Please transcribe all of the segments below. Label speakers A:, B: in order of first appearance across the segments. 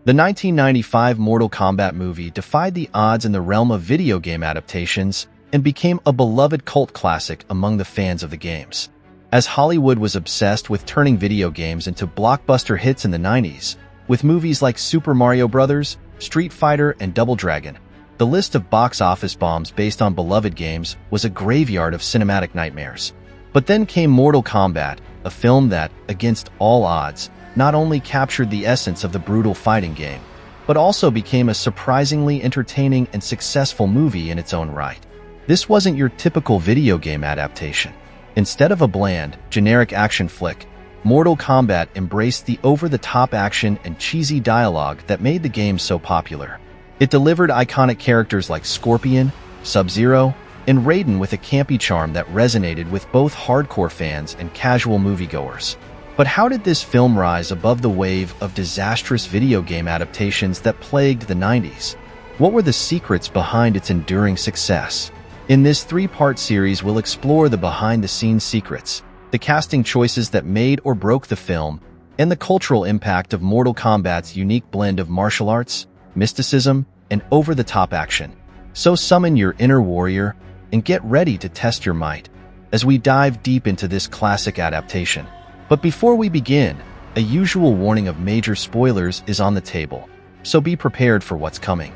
A: The 1995 Mortal Kombat movie defied the odds in the realm of video game adaptations and became a beloved cult classic among the fans of the games. As Hollywood was obsessed with turning video games into blockbuster hits in the 90s, with movies like Super Mario Bros., Street Fighter, and Double Dragon, the list of box office bombs based on beloved games was a graveyard of cinematic nightmares. But then came Mortal Kombat, a film that, against all odds, not only captured the essence of the brutal fighting game, but also became a surprisingly entertaining and successful movie in its own right. This wasn't your typical video game adaptation. Instead of a bland, generic action flick, Mortal Kombat embraced the over-the-top action and cheesy dialogue that made the game so popular. It delivered iconic characters like Scorpion, Sub-Zero, and Raiden with a campy charm that resonated with both hardcore fans and casual moviegoers. But how did this film rise above the wave of disastrous video game adaptations that plagued the 90s? What were the secrets behind its enduring success? In this three-part series, we'll explore the behind-the-scenes secrets, the casting choices that made or broke the film, and the cultural impact of Mortal Kombat's unique blend of martial arts, mysticism, and over-the-top action. So summon your inner warrior and get ready to test your might as we dive deep into this classic adaptation. But before we begin, a usual warning of major spoilers is on the table, so be prepared for what's coming.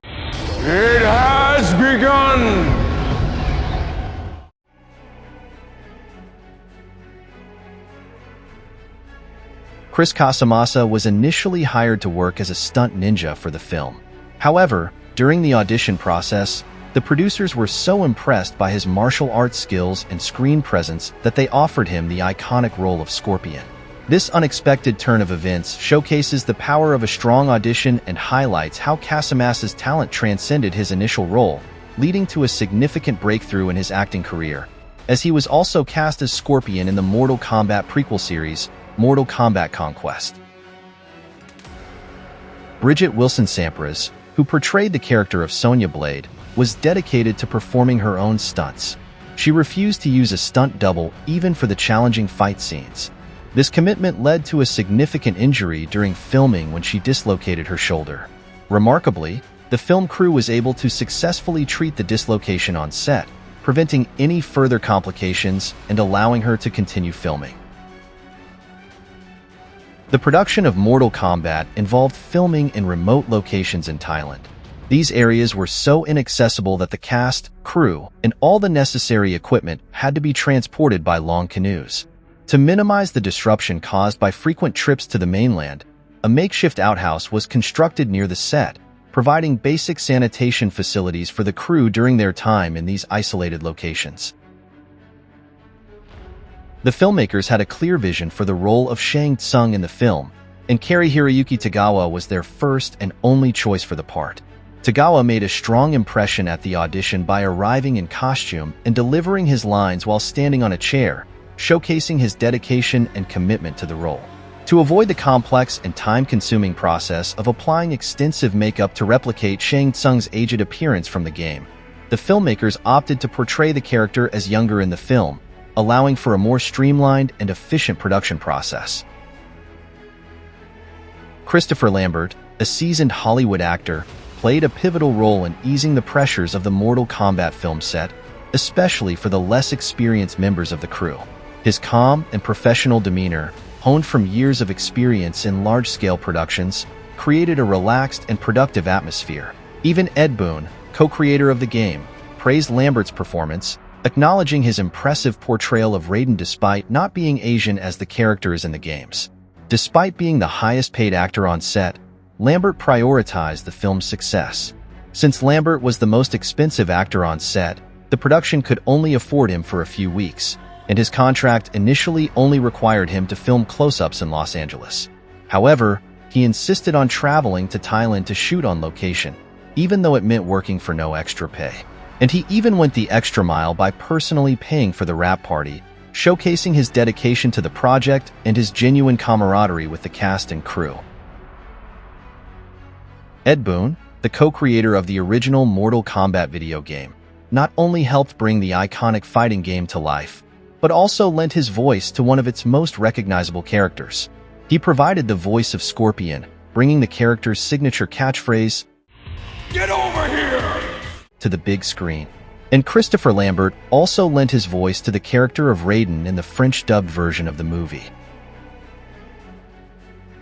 B: It has begun!
A: Chris Casamassa was initially hired to work as a stunt ninja for the film. However, during the audition process, the producers were so impressed by his martial arts skills and screen presence that they offered him the iconic role of Scorpion. This unexpected turn of events showcases the power of a strong audition and highlights how Casamassa's talent transcended his initial role, leading to a significant breakthrough in his acting career, as he was also cast as Scorpion in the Mortal Kombat prequel series, Mortal Kombat Conquest. Bridget Wilson-Sampras, who portrayed the character of Sonya Blade, was dedicated to performing her own stunts. She refused to use a stunt double even for the challenging fight scenes. This commitment led to a significant injury during filming when she dislocated her shoulder. Remarkably, the film crew was able to successfully treat the dislocation on set, preventing any further complications and allowing her to continue filming. The production of Mortal Kombat involved filming in remote locations in Thailand. These areas were so inaccessible that the cast, crew, and all the necessary equipment had to be transported by long canoes. To minimize the disruption caused by frequent trips to the mainland, a makeshift outhouse was constructed near the set, providing basic sanitation facilities for the crew during their time in these isolated locations. The filmmakers had a clear vision for the role of Shang Tsung in the film, and Cary Hiroyuki Tagawa was their first and only choice for the part. Tagawa made a strong impression at the audition by arriving in costume and delivering his lines while standing on a chair, showcasing his dedication and commitment to the role. To avoid the complex and time-consuming process of applying extensive makeup to replicate Shang Tsung's aged appearance from the game, the filmmakers opted to portray the character as younger in the film, allowing for a more streamlined and efficient production process. Christopher Lambert, a seasoned Hollywood actor, played a pivotal role in easing the pressures of the Mortal Kombat film set, especially for the less experienced members of the crew. His calm and professional demeanor, honed from years of experience in large-scale productions, created a relaxed and productive atmosphere. Even Ed Boon, co-creator of the game, praised Lambert's performance, acknowledging his impressive portrayal of Raiden despite not being Asian as the character is in the games. Despite being the highest-paid actor on set, Lambert prioritized the film's success. Since Lambert was the most expensive actor on set, the production could only afford him for a few weeks, and his contract initially only required him to film close-ups in Los Angeles. However, he insisted on traveling to Thailand to shoot on location, even though it meant working for no extra pay. And he even went the extra mile by personally paying for the wrap party, showcasing his dedication to the project and his genuine camaraderie with the cast and crew. Ed Boon, the co-creator of the original Mortal Kombat video game, not only helped bring the iconic fighting game to life, but also lent his voice to one of its most recognizable characters. He provided the voice of Scorpion, bringing the character's signature catchphrase,
B: "Get over here!"
A: to the big screen. And Christopher Lambert also lent his voice to the character of Raiden in the French-dubbed version of the movie.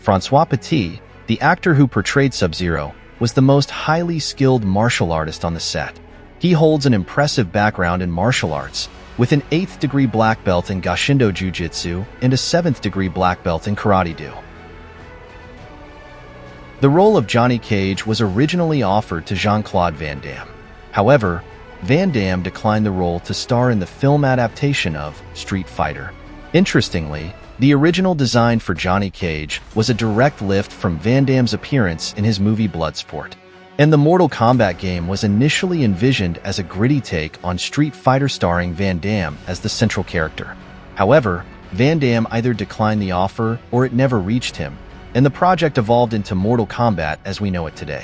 A: François Petit, the actor who portrayed Sub-Zero, was the most highly skilled martial artist on the set. He holds an impressive background in martial arts, with an 8th-degree black belt in Gashindo Jiu-Jitsu and a 7th-degree black belt in Karate-Do. The role of Johnny Cage was originally offered to Jean-Claude Van Damme. However, Van Damme declined the role to star in the film adaptation of Street Fighter. Interestingly, the original design for Johnny Cage was a direct lift from Van Damme's appearance in his movie Bloodsport, and the Mortal Kombat game was initially envisioned as a gritty take on Street Fighter starring Van Damme as the central character. However, Van Damme either declined the offer or it never reached him, and the project evolved into Mortal Kombat as we know it today.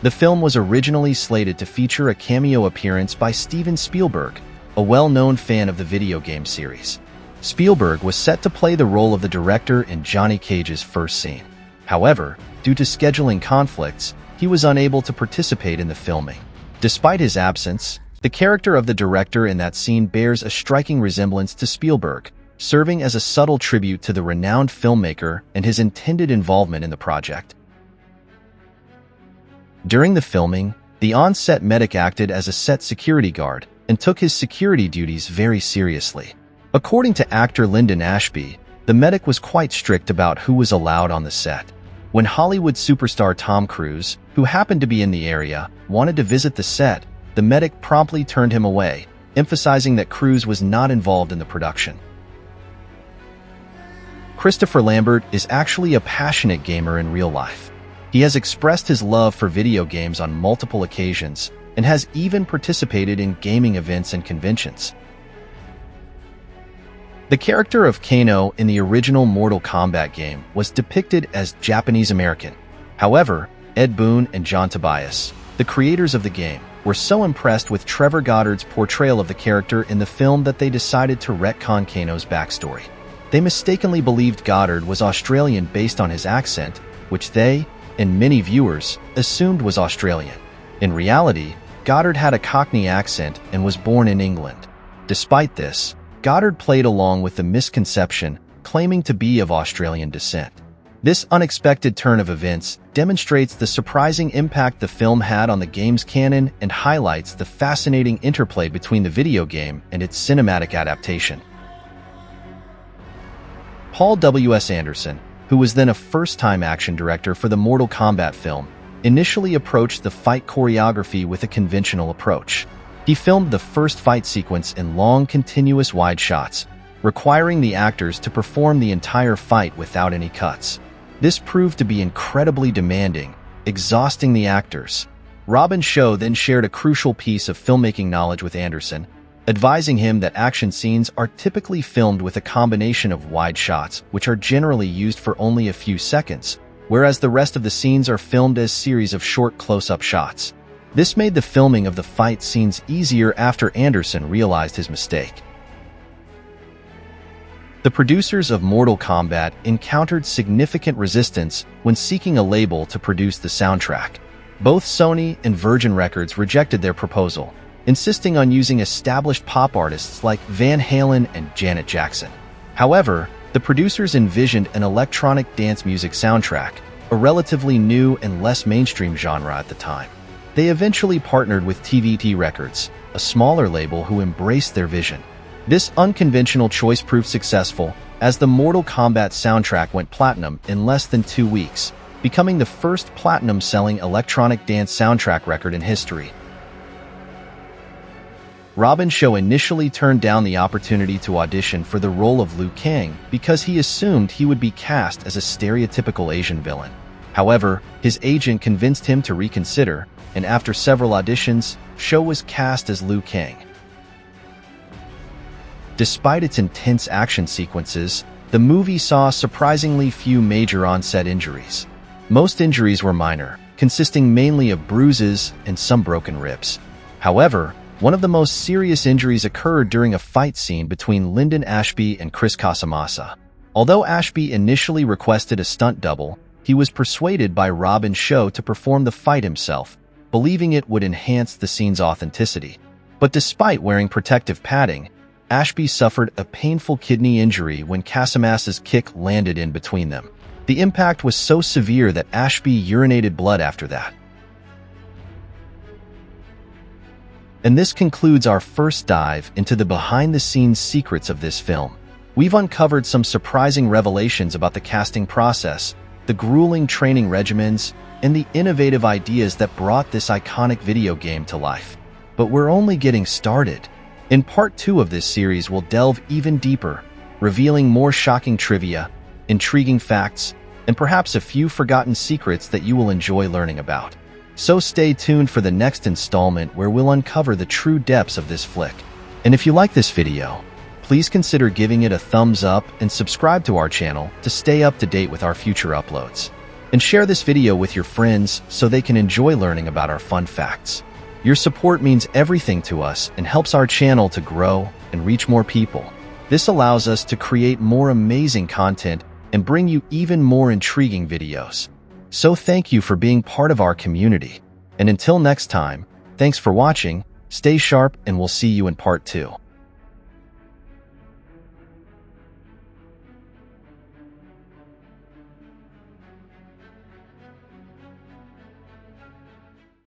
A: The film was originally slated to feature a cameo appearance by Steven Spielberg, a well-known fan of the video game series. Spielberg was set to play the role of the director in Johnny Cage's first scene. However, due to scheduling conflicts, he was unable to participate in the filming. Despite his absence, the character of the director in that scene bears a striking resemblance to Spielberg, serving as a subtle tribute to the renowned filmmaker and his intended involvement in the project. During the filming, the on-set medic acted as a set security guard and took his security duties very seriously. According to actor Lyndon Ashby, the medic was quite strict about who was allowed on the set. When Hollywood superstar Tom Cruise, who happened to be in the area, wanted to visit the set, the medic promptly turned him away, emphasizing that Cruise was not involved in the production. Christopher Lambert is actually a passionate gamer in real life. He has expressed his love for video games on multiple occasions and has even participated in gaming events and conventions. The character of Kano in the original Mortal Kombat game was depicted as Japanese American. However, Ed Boon and John Tobias, the creators of the game, were so impressed with Trevor Goddard's portrayal of the character in the film that they decided to retcon Kano's backstory. They mistakenly believed Goddard was Australian based on his accent, which they, and many viewers, assumed was Australian. In reality, Goddard had a Cockney accent and was born in England. Despite this, Goddard played along with the misconception, claiming to be of Australian descent. This unexpected turn of events demonstrates the surprising impact the film had on the game's canon and highlights the fascinating interplay between the video game and its cinematic adaptation. Paul W.S. Anderson, who was then a first-time action director for the Mortal Kombat film, initially approached the fight choreography with a conventional approach. He filmed the first fight sequence in long, continuous wide shots, requiring the actors to perform the entire fight without any cuts. This proved to be incredibly demanding, exhausting the actors. Robin Shaw then shared a crucial piece of filmmaking knowledge with Anderson, advising him that action scenes are typically filmed with a combination of wide shots, which are generally used for only a few seconds, whereas the rest of the scenes are filmed as series of short close-up shots. This made the filming of the fight scenes easier after Anderson realized his mistake. The producers of Mortal Kombat encountered significant resistance when seeking a label to produce the soundtrack. Both Sony and Virgin Records rejected their proposal, insisting on using established pop artists like Van Halen and Janet Jackson. However, the producers envisioned an electronic dance music soundtrack, a relatively new and less mainstream genre at the time. They eventually partnered with TVT Records, a smaller label who embraced their vision. This unconventional choice proved successful, as the Mortal Kombat soundtrack went platinum in less than 2 weeks, becoming the first platinum-selling electronic dance soundtrack record in history. Robin Shaw initially turned down the opportunity to audition for the role of Liu Kang because he assumed he would be cast as a stereotypical Asian villain. However, his agent convinced him to reconsider, and after several auditions, Shaw was cast as Liu Kang. Despite its intense action sequences, the movie saw surprisingly few major on-set injuries. Most injuries were minor, consisting mainly of bruises and some broken ribs. However, one of the most serious injuries occurred during a fight scene between Lyndon Ashby and Chris Casamassa. Although Ashby initially requested a stunt double, he was persuaded by Robin Shaw to perform the fight himself, believing it would enhance the scene's authenticity. But despite wearing protective padding, Ashby suffered a painful kidney injury when Casamass's kick landed in between them. The impact was so severe that Ashby urinated blood after that. And this concludes our first dive into the behind-the-scenes secrets of this film. We've uncovered some surprising revelations about the casting process, the grueling training regimens, and the innovative ideas that brought this iconic video game to life. But we're only getting started. In Part 2 of this series, we'll delve even deeper, revealing more shocking trivia, intriguing facts, and perhaps a few forgotten secrets that you will enjoy learning about. So stay tuned for the next installment where we'll uncover the true depths of this flick. And if you like this video, please consider giving it a thumbs up and subscribe to our channel to stay up to date with our future uploads. And share this video with your friends so they can enjoy learning about our fun facts. Your support means everything to us and helps our channel to grow and reach more people. This allows us to create more amazing content and bring you even more intriguing videos. So thank you for being part of our community. And until next time, thanks for watching, stay sharp, and we'll see you in Part 2.